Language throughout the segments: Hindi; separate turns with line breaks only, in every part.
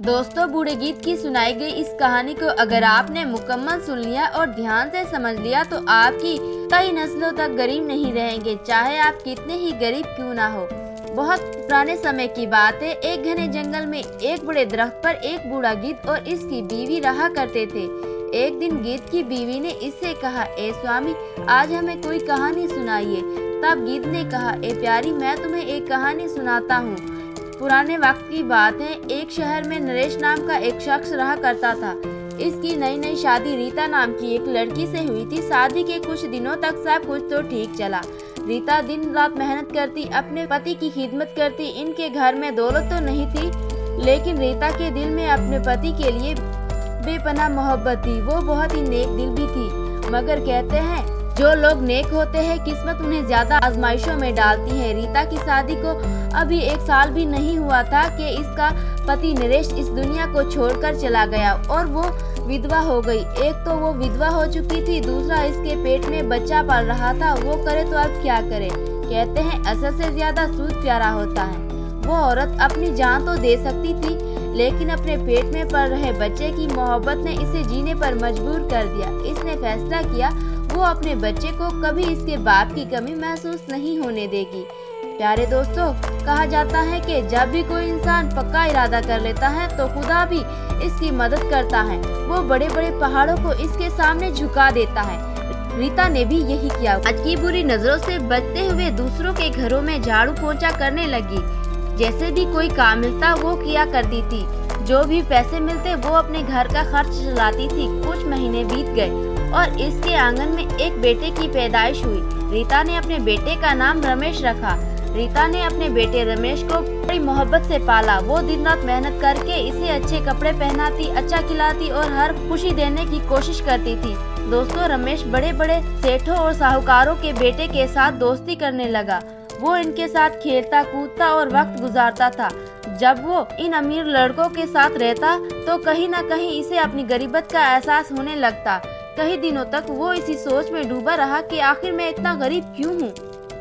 दोस्तों, बूढ़े गीत की सुनाई गई इस कहानी को अगर आपने मुकम्मल सुन लिया और ध्यान से समझ लिया तो आपकी कई नस्लों तक गरीब नहीं रहेंगे, चाहे आप कितने ही गरीब क्यों ना हो। बहुत पुराने समय की बात है। एक घने जंगल में एक बड़े दरख्त पर एक बूढ़ा गीत और इसकी बीवी रहा करते थे। एक दिन गीत की बीवी ने इससे कहा, ए स्वामी, आज हमें कोई कहानी सुनाइए। तब गीत ने कहा, ए प्यारी, मैं तुम्हें एक कहानी सुनाता हूँ। पुराने वक्त की बात है। एक शहर में नरेश नाम का एक शख्स रहा करता था। इसकी नई नई शादी रीता नाम की एक लड़की से हुई थी। शादी के कुछ दिनों तक सब कुछ तो ठीक चला। रीता दिन रात मेहनत करती, अपने पति की खिदमत करती। इनके घर में दौलत तो नहीं थी, लेकिन रीता के दिल में अपने पति के लिए बेपनाह मोहब्बत थी। वो बहुत ही नेक दिल भी थी, मगर कहते हैं जो लोग नेक होते हैं किस्मत उन्हें ज्यादा आजमाइशों में डालती है। रीता की शादी को अभी 1 साल भी नहीं हुआ था कि इसका पति नरेश इस दुनिया को छोड़कर चला गया और वो विधवा हो गई। एक तो वो विधवा हो चुकी थी, दूसरा इसके पेट में बच्चा पल रहा था। वो करे तो अब क्या करे। कहते हैं असर से ज्यादा सूद प्यारा होता है। वो औरत अपनी जान तो दे सकती थी, लेकिन अपने पेट में पल रहे बच्चे की मोहब्बत ने इसे जीने पर मजबूर कर दिया। इसने फैसला किया वो अपने बच्चे को कभी इसके बाप की कमी महसूस नहीं होने देगी। प्यारे दोस्तों, कहा जाता है कि जब भी कोई इंसान पक्का इरादा कर लेता है तो खुदा भी इसकी मदद करता है। वो बड़े बड़े पहाड़ों को इसके सामने झुका देता है। रीता ने भी यही किया। आज की बुरी नजरों से बचते हुए दूसरों के घरों में झाड़ू पोंछा करने लगी। जैसे भी कोई काम मिलता वो किया करती थी। जो भी पैसे मिलते वो अपने घर का खर्च चलाती थी। कुछ महीने बीत गए और इसके आंगन में एक बेटे की पैदाइश हुई। रीता ने अपने बेटे का नाम रमेश रखा। रीता ने अपने बेटे रमेश को बड़ी मोहब्बत से पाला। वो दिन रात मेहनत करके इसे अच्छे कपड़े पहनाती, अच्छा खिलाती और हर खुशी देने की कोशिश करती थी। दोस्तों, रमेश बड़े बड़े सेठों और साहूकारों के बेटे के साथ दोस्ती करने लगा। वो इनके साथ खेलता कूदता और वक्त गुजारता था। जब वो इन अमीर लड़कों के साथ रहता तो कहीं न कहीं इसे अपनी गरीबत का एहसास होने लगता। कई दिनों तक वो इसी सोच में डूबा रहा कि आखिर मैं इतना गरीब क्यों हूँ।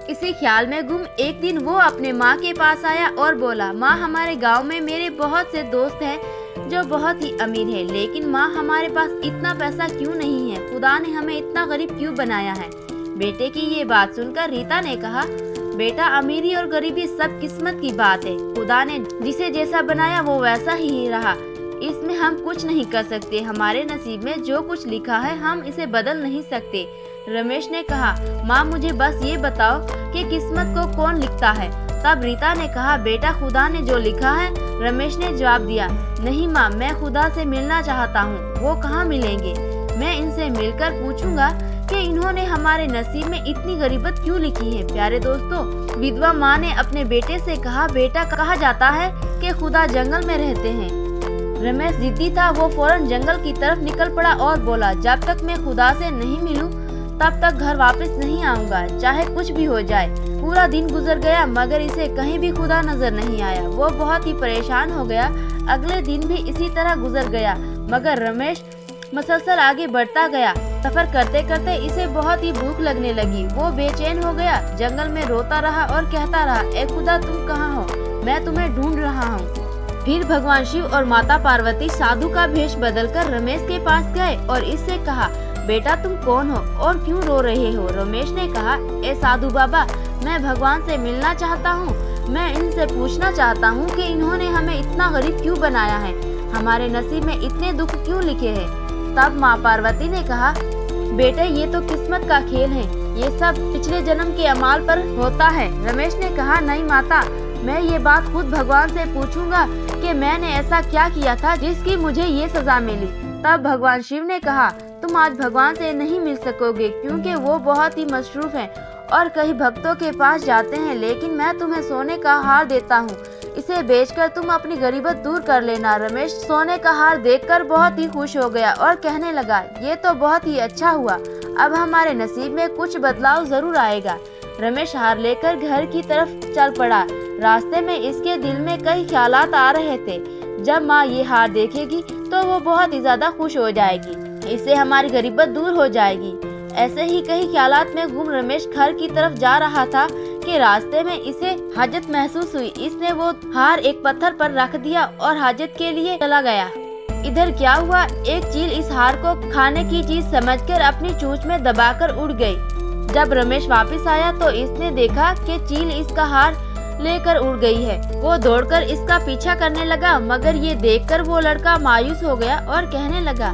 इसी ख्याल में गुम एक दिन वो अपने माँ के पास आया और बोला, माँ, हमारे गांव में मेरे बहुत से दोस्त हैं जो बहुत ही अमीर हैं, लेकिन माँ, हमारे पास इतना पैसा क्यों नहीं है। खुदा ने हमें इतना गरीब क्यों बनाया है। बेटे की ये बात सुनकर रीता ने कहा, बेटा, अमीरी और गरीबी सब किस्मत की बात है। खुदा ने जिसे जैसा बनाया वो वैसा ही रहा। इसमें हम कुछ नहीं कर सकते। हमारे नसीब में जो कुछ लिखा है हम इसे बदल नहीं सकते। रमेश ने कहा, माँ, मुझे बस ये बताओ कि किस्मत को कौन लिखता है। तब रीता ने कहा, बेटा, खुदा ने जो लिखा है। रमेश ने जवाब दिया, नहीं माँ, मैं खुदा से मिलना चाहता हूँ। वो कहाँ मिलेंगे? मैं इनसे मिलकर पूछूंगा कि इन्होंने हमारे नसीब में इतनी गरीबत क्यों लिखी है। प्यारे दोस्तों, विधवा माँ ने अपने बेटे से कहा, बेटा, कहा जाता है कि खुदा जंगल में रहते हैं। रमेश जिद्दी था। वो फौरन जंगल की तरफ निकल पड़ा और बोला, जब तक मैं खुदा से नहीं मिलूं तब तक घर वापस नहीं आऊंगा, चाहे कुछ भी हो जाए। पूरा दिन गुजर गया मगर इसे कहीं भी खुदा नजर नहीं आया। वो बहुत ही परेशान हो गया। अगले दिन भी इसी तरह गुजर गया मगर रमेश मसलसल आगे बढ़ता गया। सफर करते करते इसे बहुत ही भूख लगने लगी। वो बेचैन हो गया, जंगल में रोता रहा और कहता रहा, ए खुदा, तुम कहाँ हो? मैं तुम्हें ढूंढ रहा हूँ। फिर भगवान शिव और माता पार्वती साधु का भेष बदलकर रमेश के पास गए और इससे कहा, बेटा, तुम कौन हो और क्यों रो रहे हो? रमेश ने कहा, ए साधु बाबा, मैं भगवान से मिलना चाहता हूँ। मैं इनसे पूछना चाहता हूँ कि इन्होंने हमें इतना गरीब क्यों बनाया है। हमारे नसीब में इतने दुख क्यों लिखे हैं। तब माँ पार्वती ने कहा, बेटे, ये तो किस्मत का खेल है। ये सब पिछले जन्म के अमाल पर होता है। रमेश ने कहा, नहीं माता, मैं ये बात खुद भगवान से पूछूंगा कि मैंने ऐसा क्या किया था जिसकी मुझे ये सजा मिली। तब भगवान शिव ने कहा, तुम आज भगवान से नहीं मिल सकोगे क्योंकि वो बहुत ही मसरूफ हैं और कई भक्तों के पास जाते हैं, लेकिन मैं तुम्हें सोने का हार देता हूँ। इसे बेचकर तुम अपनी गरीबत दूर कर लेना। रमेश सोने का हार देखकर बहुत ही खुश हो गया और कहने लगा, ये तो बहुत ही अच्छा हुआ। अब हमारे नसीब में कुछ बदलाव जरूर आएगा। रमेश हार लेकर घर की तरफ चल पड़ा। रास्ते में इसके दिल में कई ख्यालात आ रहे थे। जब माँ ये हार देखेगी तो वो बहुत ही ज्यादा खुश हो जाएगी। इससे हमारी गरीबत दूर हो जाएगी। ऐसे ही कई ख्यालात में गुम रमेश घर की तरफ जा रहा था कि के रास्ते में इसे हाजत महसूस हुई। इसने वो हार एक पत्थर पर रख दिया और हाजत के लिए चला गया। इधर क्या हुआ, एक चील इस हार को खाने की चीज समझकर अपनी चोंच में दबाकर उड़ गई। जब रमेश वापस आया तो इसने देखा कि चील इसका हार लेकर उड़ गई है। वो दौड़कर इसका पीछा करने लगा, मगर ये देखकर वो लड़का मायूस हो गया और कहने लगा,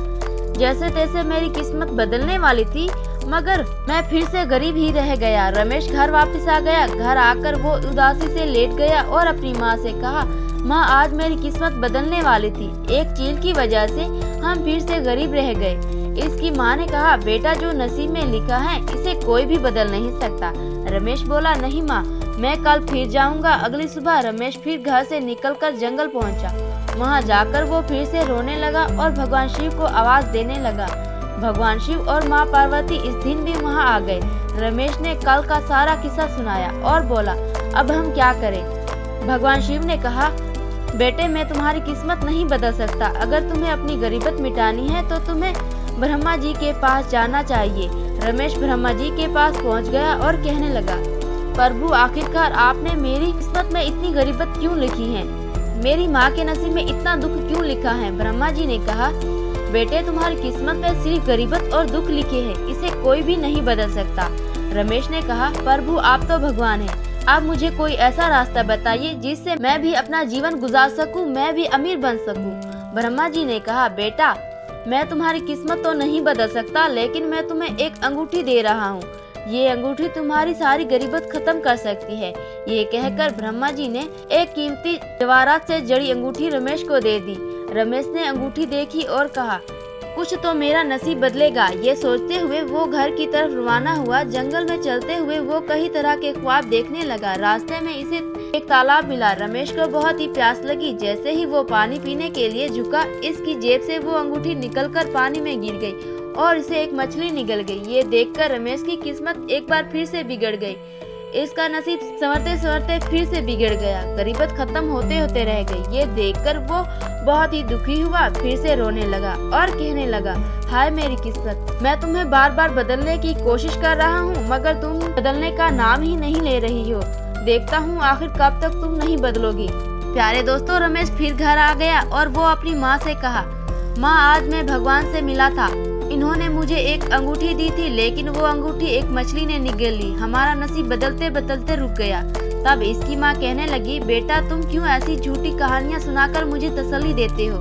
जैसे तैसे मेरी किस्मत बदलने वाली थी, मगर मैं फिर से गरीब ही रह गया। रमेश घर वापस आ गया। घर आकर वो उदासी से लेट गया और अपनी माँ से कहा, माँ, आज मेरी किस्मत बदलने वाली थी। एक चील की वजह से हम फिर से गरीब रह गए। इसकी माँ ने कहा, बेटा, जो नसीब में लिखा है इसे कोई भी बदल नहीं सकता। रमेश बोला, नहीं माँ, मैं कल फिर जाऊंगा। अगली सुबह रमेश फिर घर से निकलकर जंगल पहुंचा। वहां जाकर वो फिर से रोने लगा और भगवान शिव को आवाज देने लगा। भगवान शिव और माँ पार्वती इस दिन भी वहां आ गए। रमेश ने कल का सारा किस्सा सुनाया और बोला, अब हम क्या करें? भगवान शिव ने कहा, बेटे, मैं तुम्हारी किस्मत नहीं बदल सकता। अगर तुम्हें अपनी गरीबत मिटानी है तो तुम्हें ब्रह्मा जी के पास जाना चाहिए। रमेश ब्रह्मा जी के पास पहुंच गया और कहने लगा, प्रभु, आखिरकार आपने मेरी किस्मत में इतनी गरीबत क्यों लिखी है? मेरी माँ के नसीब में इतना दुख क्यों लिखा है? ब्रह्मा जी ने कहा, बेटे, तुम्हारी किस्मत में सिर्फ गरीबत और दुख लिखे हैं, इसे कोई भी नहीं बदल सकता। रमेश ने कहा, प्रभु, आप तो भगवान हैं। आप मुझे कोई ऐसा रास्ता बताइए जिससे मैं भी अपना जीवन गुजार सकूं, मैं भी अमीर बन सकूं। ब्रह्मा जी ने कहा, बेटा, मैं तुम्हारी किस्मत तो नहीं बदल सकता, लेकिन मैं तुम्हें एक अंगूठी दे रहा हूँ। ये अंगूठी तुम्हारी सारी गरीबत खत्म कर सकती है। ये कहकर ब्रह्मा जी ने एक कीमती जवाहरात से जड़ी अंगूठी रमेश को दे दी। रमेश ने अंगूठी देखी और कहा, कुछ तो मेरा नसीब बदलेगा। ये सोचते हुए वो घर की तरफ रवाना हुआ। जंगल में चलते हुए वो कई तरह के ख्वाब देखने लगा। रास्ते में इसे एक तालाब मिला। रमेश को बहुत ही प्यास लगी। जैसे ही वो पानी पीने के लिए झुका, इसकी जेब से वो अंगूठी निकलकर पानी में गिर गई और इसे एक मछली निगल गई। ये देखकर रमेश की किस्मत एक बार फिर से बिगड़ गई। इसका नसीब संवरते संवरते फिर से बिगड़ गया। गरीबत खत्म होते होते रह गई। ये देखकर वो बहुत ही दुखी हुआ, फिर से रोने लगा और कहने लगा, हाय मेरी किस्मत, मैं तुम्हें बार बार बदलने की कोशिश कर रहा हूँ, मगर तुम बदलने का नाम ही नहीं ले रही हो। देखता हूँ आखिर कब तक तुम नहीं बदलोगी। प्यारे दोस्तों, रमेश फिर घर आ गया और वो अपनी माँ से कहा, माँ, आज मैं भगवान से मिला था। इन्होंने मुझे एक अंगूठी दी थी, लेकिन वो अंगूठी एक मछली ने निगल ली। हमारा नसीब बदलते बदलते रुक गया। तब इसकी माँ कहने लगी, बेटा, तुम क्यों ऐसी झूठी कहानियाँ सुनाकर मुझे तसल्ली देते हो?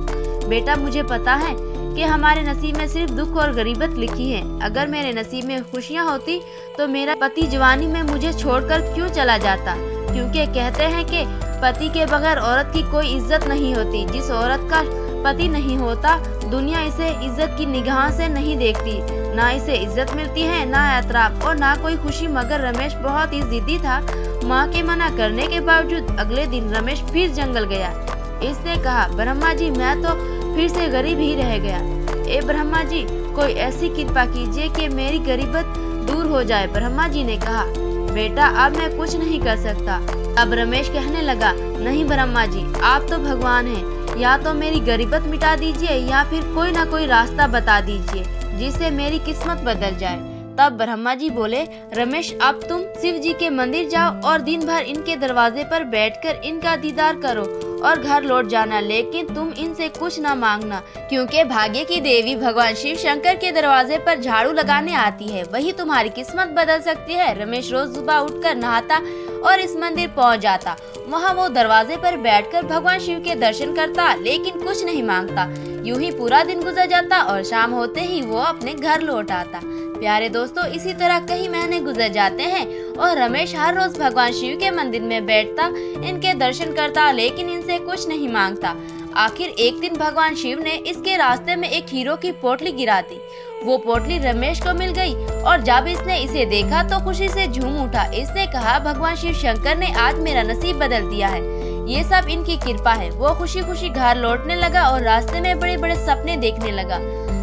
बेटा, मुझे पता है कि हमारे नसीब में सिर्फ दुख और गरीबत लिखी है। अगर मेरे नसीब में खुशियाँ होती तो मेरा पति जवानी में मुझे छोड़कर क्यों चला जाता? क्योंकि कहते हैं कि पति के बगैर औरत की कोई इज्जत नहीं होती। जिस औरत का पति नहीं होता, दुनिया इसे इज्जत की निगाह से नहीं देखती। ना इसे इज्जत मिलती है, ना एतराफ और ना कोई खुशी। मगर रमेश बहुत ही जिद्दी था। माँ के मना करने के बावजूद अगले दिन रमेश फिर जंगल गया। इसने कहा, ब्रह्मा जी, मैं तो फिर से गरीब ही रह गया। ए ब्रह्मा जी, कोई ऐसी कृपा कीजिए कि मेरी गरीबत दूर हो जाए। ब्रह्मा जी ने कहा, बेटा, अब मैं कुछ नहीं कर सकता। अब रमेश कहने लगा, नहीं ब्रह्मा जी, आप तो भगवान हैं। या तो मेरी गरीबत मिटा दीजिए या फिर कोई ना कोई रास्ता बता दीजिए जिससे मेरी किस्मत बदल जाए। तब ब्रह्मा जी बोले, रमेश, अब तुम शिव जी के मंदिर जाओ और दिन भर इनके दरवाजे पर बैठकर इनका दीदार करो और घर लौट जाना। लेकिन तुम इनसे कुछ ना मांगना, क्योंकि भाग्य की देवी भगवान शिव शंकर के दरवाजे पर झाड़ू लगाने आती है। वही तुम्हारी किस्मत बदल सकती है। रमेश रोज सुबह उठकर नहाता और इस मंदिर पहुंच जाता। वहां वो दरवाजे पर बैठकर भगवान शिव के दर्शन करता, लेकिन कुछ नहीं मांगता। यूं ही पूरा दिन गुजर जाता और शाम होते ही वो अपने घर लौट आता। प्यारे दोस्तों, इसी तरह कई महीने गुजर जाते हैं और रमेश हर रोज भगवान शिव के मंदिर में बैठता, इनके दर्शन करता, लेकिन इनसे कुछ नहीं मांगता। आखिर एक दिन भगवान शिव ने इसके रास्ते में एक हीरो की पोटली गिरा दी। वो पोटली रमेश को मिल गई और जब इसने इसे देखा तो खुशी से झूम उठा। इसने कहा, भगवान शिव शंकर ने आज मेरा नसीब बदल दिया है। ये सब इनकी कृपा है। वो खुशी खुशी घर लौटने लगा और रास्ते में बड़े बड़े सपने देखने लगा।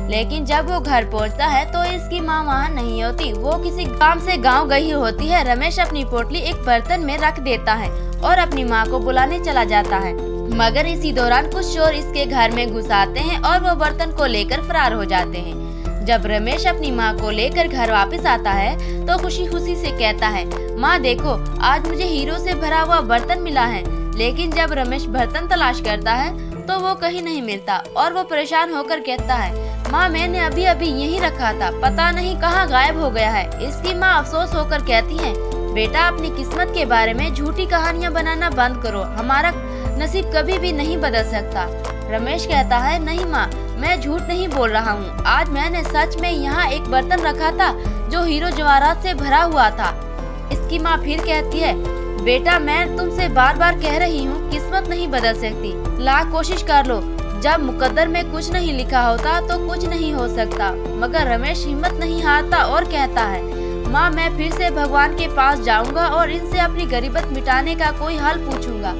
लेकिन जब वो घर पहुंचता है तो इसकी माँ वहाँ नहीं होती। वो किसी काम से गांव गई होती है। रमेश अपनी पोटली एक बर्तन में रख देता है और अपनी माँ को बुलाने चला जाता है, मगर इसी दौरान कुछ चोर इसके घर में घुस आते हैं और वो बर्तन को लेकर फरार हो जाते हैं। जब रमेश अपनी माँ को लेकर घर वापस आता है तो खुशी खुशी से कहता है, माँ देखो, आज मुझे हीरो से भरा हुआ बर्तन मिला है। लेकिन जब रमेश बर्तन तलाश करता है तो वो कहीं नहीं मिलता और वो परेशान होकर कहता है, माँ मैंने अभी अभी यहीं रखा था, पता नहीं कहाँ गायब हो गया है। इसकी माँ अफसोस होकर कहती है, बेटा अपनी किस्मत के बारे में झूठी कहानियाँ बनाना बंद करो, हमारा नसीब कभी भी नहीं बदल सकता। रमेश कहता है, नहीं माँ, मैं झूठ नहीं बोल रहा हूँ, आज मैंने सच में यहाँ एक बर्तन रखा था जो हीरो जवाहरात से भरा हुआ था। इसकी माँ फिर कहती है, बेटा मैं तुमसे बार बार कह रही हूँ, किस्मत नहीं बदल सकती, लाख कोशिश कर लो, जब मुकद्दर में कुछ नहीं लिखा होता तो कुछ नहीं हो सकता। मगर रमेश हिम्मत नहीं हारता और कहता है, माँ मैं फिर से भगवान के पास जाऊंगा और इनसे अपनी गरीबत मिटाने का कोई हल पूछूंगा,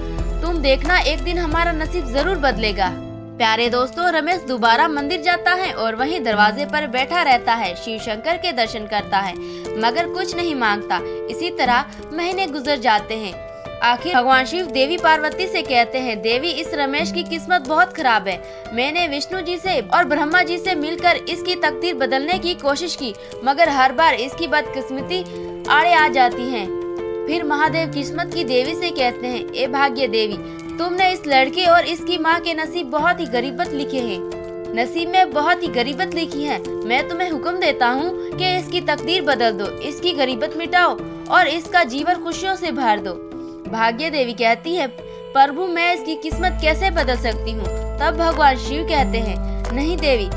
तुम देखना एक दिन हमारा नसीब जरूर बदलेगा। प्यारे दोस्तों, रमेश दोबारा मंदिर जाता है और वहीं दरवाजे पर बैठा रहता है, शिव शंकर के दर्शन करता है मगर कुछ नहीं मांगता। इसी तरह महीने गुजर जाते हैं। आखिर भगवान शिव देवी पार्वती से कहते हैं, देवी इस रमेश की किस्मत बहुत खराब है, मैंने विष्णु जी से और ब्रह्मा जी से मिलकर इसकी तकदीर बदलने की कोशिश की मगर हर बार इसकी बदकिस्मती आड़े आ जाती है। फिर महादेव किस्मत की देवी से कहते हैं, ए भाग्य देवी, तुमने इस लड़के और इसकी माँ के नसीब बहुत ही गरीबत लिखे हैं, नसीब में बहुत ही गरीबत लिखी है। मैं तुम्हें हुक्म देता हूँ कि इसकी तकदीर बदल दो, इसकी गरीबत मिटाओ और इसका जीवन खुशियों से भर दो। भाग्य देवी कहती है, प्रभु मैं इसकी किस्मत कैसे बदल सकती हूँ। तब भगवान शिव कहते हैं, नहीं देवी,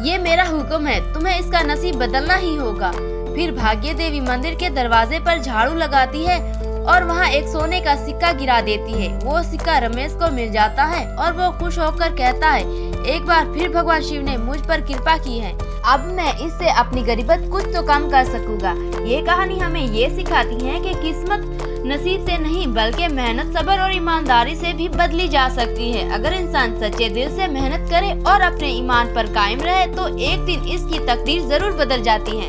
ये मेरा हुक्म है, तुम्हें इसका नसीब बदलना ही होगा। फिर भाग्य देवी मंदिर के दरवाजे पर झाड़ू लगाती है और वहाँ एक सोने का सिक्का गिरा देती है। वो सिक्का रमेश को मिल जाता है और वो खुश होकर कहता है, एक बार फिर भगवान शिव ने मुझ पर कृपा की है, अब मैं इससे अपनी गरीबत कुछ तो कम कर सकूंगा। ये कहानी हमें ये सिखाती है कि किस्मत नसीब से नहीं बल्कि मेहनत, सब्र और ईमानदारी से भी बदली जा सकती है। अगर इंसान सच्चे दिल से मेहनत करे और अपने ईमान पर कायम रहे तो एक दिन इसकी तकदीर जरूर बदल जाती है।